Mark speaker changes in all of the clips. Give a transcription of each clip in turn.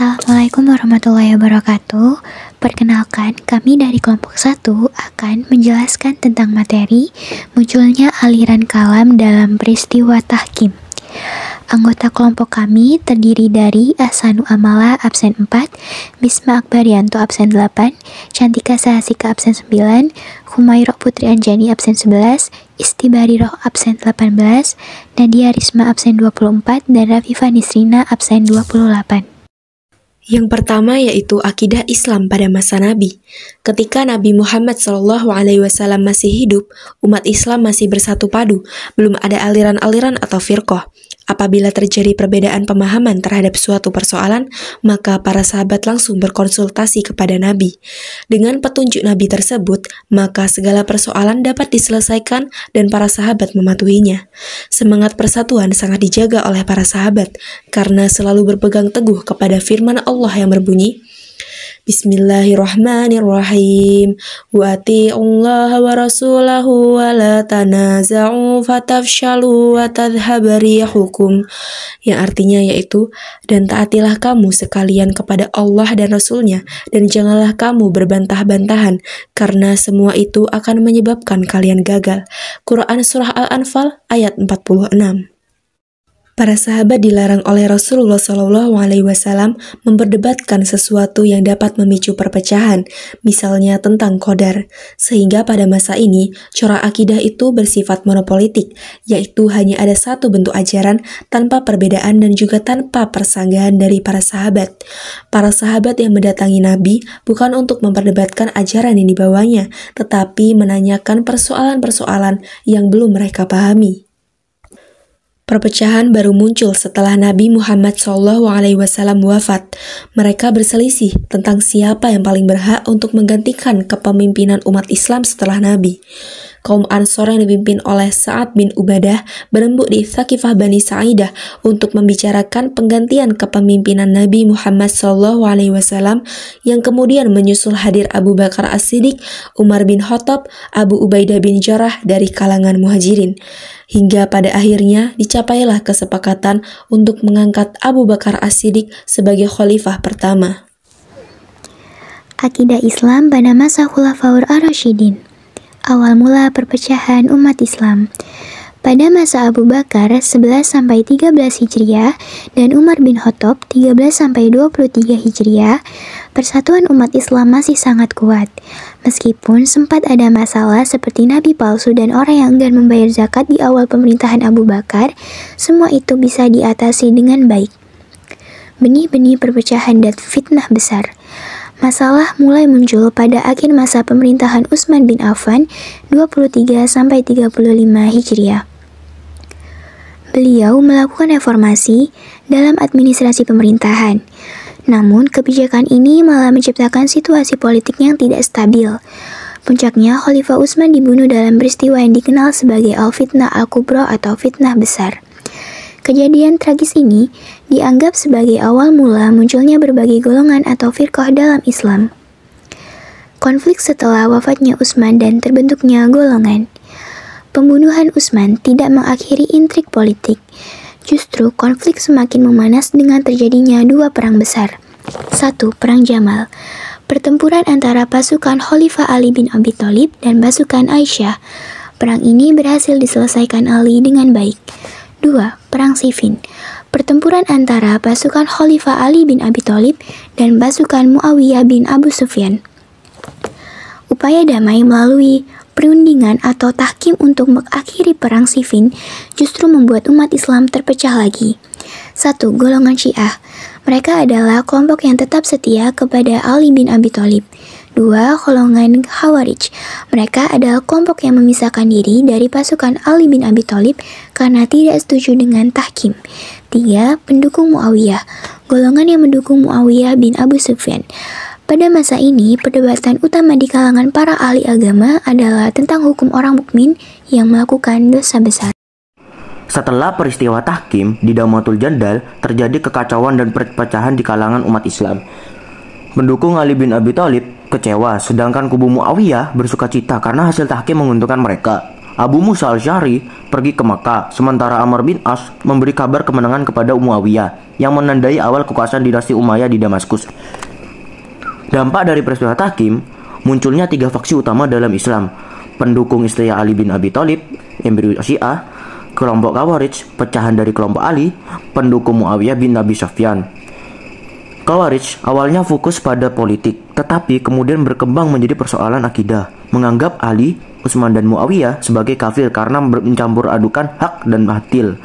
Speaker 1: Assalamualaikum warahmatullahi wabarakatuh. Perkenalkan, kami dari kelompok 1 akan menjelaskan tentang materi munculnya aliran kalam dalam peristiwa tahkim. Anggota kelompok kami terdiri dari Ahsanu Amala absen 4, Bisma Akbarianto absen 8, Cantika Sahasika absen 9, Humairah Putri Anjani absen 11, Istibariroh absen 18, Nadia Risma absen 24, dan Rafifa Nisrina absen 28.
Speaker 2: Yang pertama yaitu akidah Islam pada masa Nabi. Ketika Nabi Muhammad SAW masih hidup, umat Islam masih bersatu padu, belum ada aliran-aliran atau firqah. Apabila terjadi perbedaan pemahaman terhadap suatu persoalan, maka para sahabat langsung berkonsultasi kepada Nabi. Dengan petunjuk Nabi tersebut, maka segala persoalan dapat diselesaikan dan para sahabat mematuhinya. Semangat persatuan sangat dijaga oleh para sahabat, karena selalu berpegang teguh kepada firman Allah yang berbunyi, Bismillahirrahmanirrahim. Wa ati'ullaha wa rasulahu wa la tanaza'u fatafshalu wa tadhhaba rihukum. Yang artinya yaitu, dan taatilah kamu sekalian kepada Allah dan Rasulnya, dan janganlah kamu berbantah-bantahan, karena semua itu akan menyebabkan kalian gagal. Quran Surah Al-Anfal ayat 46. Para sahabat dilarang oleh Rasulullah SAW memperdebatkan sesuatu yang dapat memicu perpecahan, misalnya tentang qadar. Sehingga pada masa ini, corak akidah itu bersifat monopolitik, yaitu hanya ada satu bentuk ajaran tanpa perbedaan dan juga tanpa persanggahan dari para sahabat. Para sahabat yang mendatangi Nabi bukan untuk memperdebatkan ajaran yang dibawanya, tetapi menanyakan persoalan-persoalan yang belum mereka pahami. Perpecahan baru muncul setelah Nabi Muhammad SAW wafat. Mereka berselisih tentang siapa yang paling berhak untuk menggantikan kepemimpinan umat Islam setelah Nabi. Kaum Ansor yang dipimpin oleh Sa'ad bin Ubadah berembuk di Thaqifah Bani Sa'idah untuk membicarakan penggantian kepemimpinan Nabi Muhammad SAW, yang kemudian menyusul hadir Abu Bakar As-Siddiq, Umar bin Khattab, Abu Ubaidah bin Jarrah dari kalangan Muhajirin. Hingga pada akhirnya dicapailah kesepakatan untuk mengangkat Abu Bakar As-Siddiq sebagai khalifah pertama.
Speaker 1: Akidah Islam pada masa Khulafaur Ar-Rasyidin. Awal mula perpecahan umat Islam. Pada masa Abu Bakar 11-13 Hijriah dan Umar bin Khattab 13-23 Hijriah, persatuan umat Islam masih sangat kuat. Meskipun sempat ada masalah seperti nabi palsu dan orang yang enggan membayar zakat di awal pemerintahan Abu Bakar, semua itu bisa diatasi dengan baik. Benih-benih perpecahan dan fitnah besar. Masalah mulai muncul pada akhir masa pemerintahan Utsman bin Affan 23-35 Hijriah. Beliau melakukan reformasi dalam administrasi pemerintahan. Namun, kebijakan ini malah menciptakan situasi politik yang tidak stabil. Puncaknya, Khalifah Utsman dibunuh dalam peristiwa yang dikenal sebagai Al-Fitnah Al-Kubra atau fitnah besar. Kejadian tragis ini dianggap sebagai awal mula munculnya berbagai golongan atau firqah dalam Islam. Konflik setelah wafatnya Utsman dan terbentuknya golongan. Pembunuhan Utsman tidak mengakhiri intrik politik. Justru konflik semakin memanas dengan terjadinya dua perang besar. 1. Perang Jamal. Pertempuran antara pasukan Khalifah Ali bin Abi Thalib dan pasukan Aisyah. Perang ini berhasil diselesaikan Ali dengan baik. 2. Perang Siffin. Pertempuran antara pasukan Khalifah Ali bin Abi Thalib dan pasukan Muawiyah bin Abu Sufyan. Upaya damai melalui perundingan atau tahkim untuk mengakhiri perang Siffin justru membuat umat Islam terpecah lagi. 1. Golongan Syiah. Mereka adalah kelompok yang tetap setia kepada Ali bin Abi Thalib. 2. Golongan Khawarij. Mereka adalah kelompok yang memisahkan diri dari pasukan Ali bin Abi Thalib karena tidak setuju dengan tahkim. 3. Pendukung Muawiyah. Golongan yang mendukung Muawiyah bin Abu Sufyan. Pada masa ini, perdebatan utama di kalangan para ahli agama adalah tentang hukum orang mukmin yang melakukan dosa besar.
Speaker 3: Setelah peristiwa tahkim di Daumatul Jandal, terjadi kekacauan dan perpecahan di kalangan umat Islam. Pendukung Ali bin Abi Thalib kecewa, sedangkan kubu Muawiyah bersukacita karena hasil tahkim menguntungkan mereka. Abu Musa al-Asy'ari pergi ke Makkah, sementara Amr bin As memberi kabar kemenangan kepada Muawiyah yang menandai awal kekuasaan dinasti Umayyah di Damaskus. Dampak dari peristiwa Tahkim, munculnya 3 faksi utama dalam Islam: pendukung istri Ali bin Abi Thalib, Embrio Syiah, kelompok Khawarij, pecahan dari kelompok Ali, pendukung Muawiyah bin Abi Sufyan. Khawarij awalnya fokus pada politik, tetapi kemudian berkembang menjadi persoalan akidah, menganggap Ali, Utsman dan Muawiyah sebagai kafir karena mencampur adukan hak dan batil.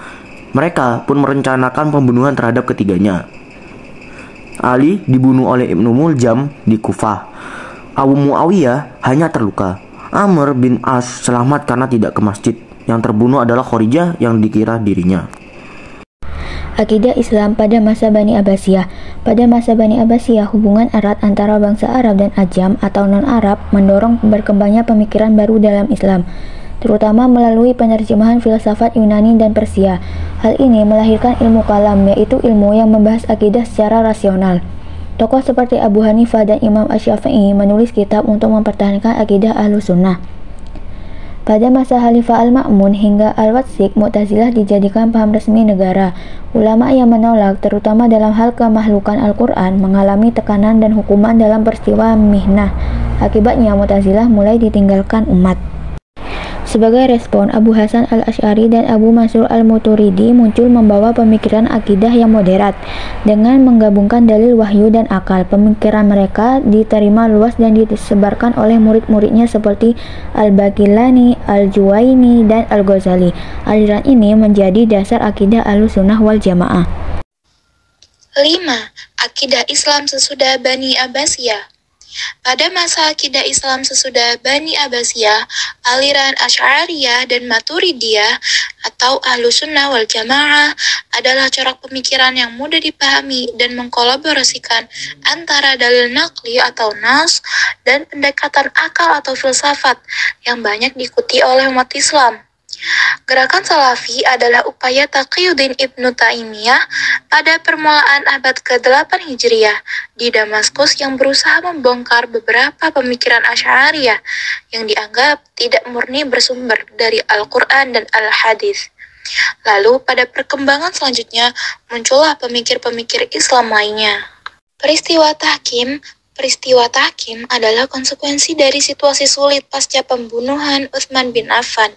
Speaker 3: Mereka pun merencanakan pembunuhan terhadap ketiganya. Ali dibunuh oleh Ibnu Muljam di Kufah. Abu Muawiyah hanya terluka. Amr bin As selamat karena tidak ke masjid. Yang terbunuh adalah Khorijah yang dikira dirinya.
Speaker 1: Akidah Islam pada masa Bani Abbasiyah. Pada masa Bani Abbasiyah, hubungan erat antara bangsa Arab dan Ajam atau non-Arab mendorong berkembangnya pemikiran baru dalam Islam, terutama melalui penerjemahan filsafat Yunani dan Persia. Hal ini melahirkan ilmu kalam, yaitu ilmu yang membahas akidah secara rasional. Tokoh seperti Abu Hanifah dan Imam Asy-Syafi'i menulis kitab untuk mempertahankan akidah Ahlussunnah. Pada masa Khalifah Al-Ma'mun hingga Al-Watsiq, Mu'tazilah dijadikan paham resmi negara. Ulama yang menolak, terutama dalam hal kemakhlukan Al-Quran, mengalami tekanan dan hukuman dalam peristiwa Mihnah. Akibatnya, Mu'tazilah mulai ditinggalkan umat. Sebagai respon, Abu Hasan al-Asy'ari dan Abu Mansur al-Maturidi muncul membawa pemikiran akidah yang moderat. Dengan menggabungkan dalil wahyu dan akal, pemikiran mereka diterima luas dan disebarkan oleh murid-muridnya seperti Al-Baqillani, Al-Juwaini, dan Al-Ghazali. Aliran ini menjadi dasar akidah Ahlussunnah wal Jamaah.
Speaker 4: 5. Akidah Islam sesudah Bani Abbasiyah. Pada masa akidah Islam sesudah Bani Abbasiyah, aliran Asy'ariyah dan Maturidiyah atau Ahlussunnah wal Jamaah adalah corak pemikiran yang mudah dipahami dan mengkolaborasikan antara dalil naqli atau nas dan pendekatan akal atau filsafat yang banyak diikuti oleh umat Islam. Gerakan Salafi adalah upaya Taqiyuddin Ibnu Taimiyah pada permulaan abad ke-8 Hijriah di Damaskus yang berusaha membongkar beberapa pemikiran Asy'ariyah yang dianggap tidak murni bersumber dari Al-Quran dan Al-Hadis. Lalu pada perkembangan selanjutnya muncullah pemikir-pemikir Islam lainnya. Peristiwa Tahkim adalah konsekuensi dari situasi sulit pasca pembunuhan Utsman bin Affan,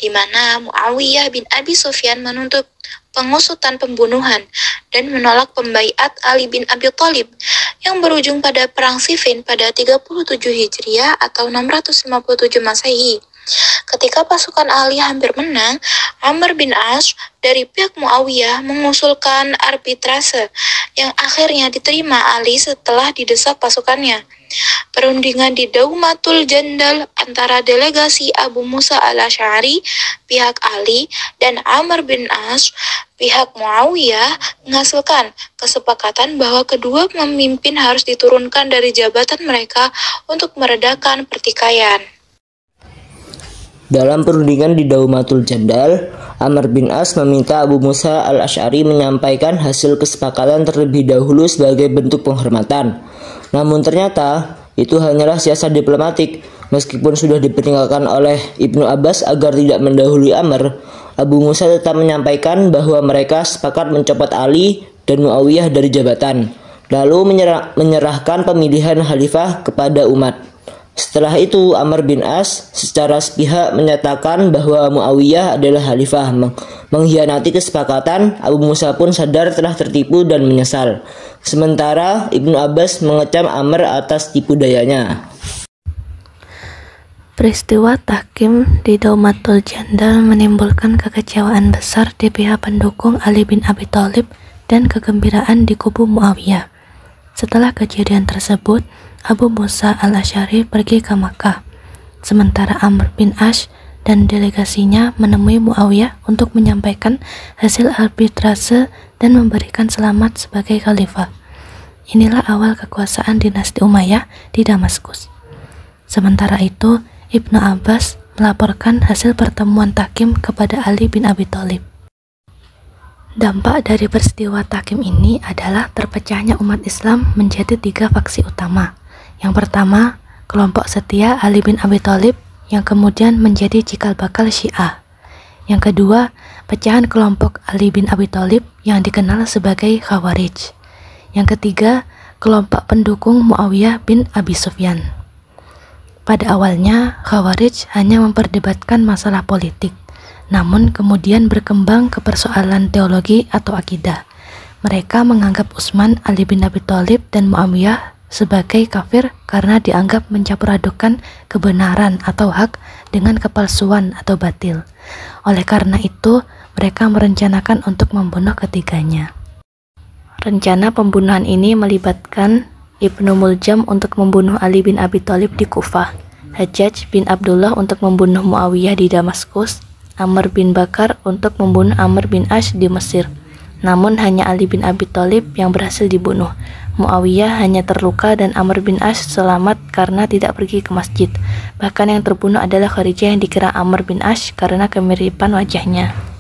Speaker 4: di mana Muawiyah bin Abi Sufyan menuntut pengusutan pembunuhan dan menolak pembaiat Ali bin Abi Thalib yang berujung pada Perang Siffin pada 37 Hijriah atau 657 Masehi. Ketika pasukan Ali hampir menang, Amr bin As dari pihak Muawiyah mengusulkan arbitrase yang akhirnya diterima Ali setelah didesak pasukannya. Perundingan di Daumatul Jandal antara delegasi Abu Musa al-Asy'ari pihak Ali dan Amr bin As pihak Muawiyah menghasilkan kesepakatan bahwa kedua pemimpin harus diturunkan dari jabatan mereka untuk meredakan pertikaian.
Speaker 5: Dalam perundingan di Daumatul Jandal, Amr bin As meminta Abu Musa al-Asy'ari menyampaikan hasil kesepakatan terlebih dahulu sebagai bentuk penghormatan. Namun ternyata itu hanyalah siasat diplomatik. Meskipun sudah diperintahkan oleh Ibnu Abbas agar tidak mendahului Amr, Abu Musa tetap menyampaikan bahwa mereka sepakat mencopot Ali dan Muawiyah dari jabatan, lalu menyerahkan pemilihan khalifah kepada umat. Setelah itu, Amr bin As secara sepihak menyatakan bahwa Muawiyah adalah khalifah. Mengkhianati kesepakatan, Abu Musa pun sadar telah tertipu dan menyesal. Sementara Ibnu Abbas mengecam Amr atas tipu dayanya.
Speaker 6: Peristiwa Tahkim di Daumatul Jandal menimbulkan kekecewaan besar di pihak pendukung Ali bin Abi Thalib dan kegembiraan di kubu Muawiyah. Setelah kejadian tersebut, Abu Musa al-Asy'ari pergi ke Makkah, sementara Amr bin As dan delegasinya menemui Muawiyah untuk menyampaikan hasil arbitrase dan memberikan selamat sebagai khalifah. Inilah awal kekuasaan dinasti Umayyah di Damaskus. Sementara itu, Ibnu Abbas melaporkan hasil pertemuan Tahkim kepada Ali bin Abi Thalib. Dampak dari peristiwa Tahkim ini adalah terpecahnya umat Islam menjadi 3 faksi utama. Yang pertama, kelompok setia Ali bin Abi Thalib yang kemudian menjadi cikal bakal Syiah. Yang kedua, pecahan kelompok Ali bin Abi Thalib yang dikenal sebagai Khawarij. Yang ketiga, kelompok pendukung Muawiyah bin Abi Sufyan. Pada awalnya, Khawarij hanya memperdebatkan masalah politik, namun kemudian berkembang ke persoalan teologi atau akidah. Mereka menganggap Utsman, Ali bin Abi Thalib, dan Muawiyah sebagai kafir karena dianggap mencampur adukan kebenaran atau hak dengan kepalsuan atau batil. Oleh karena itu, mereka merencanakan untuk membunuh ketiganya. Rencana pembunuhan ini melibatkan Ibnu Muljam untuk membunuh Ali bin Abi Thalib di Kufah, Hajjaj bin Abdullah untuk membunuh Muawiyah di Damaskus, Amr bin Bakar untuk membunuh Amr bin Ash di Mesir. Namun hanya Ali bin Abi Thalib yang berhasil dibunuh. Muawiyah hanya terluka dan Amr bin Ash selamat karena tidak pergi ke masjid. Bahkan yang terbunuh adalah Kharijah yang dikira Amr bin Ash karena kemiripan wajahnya.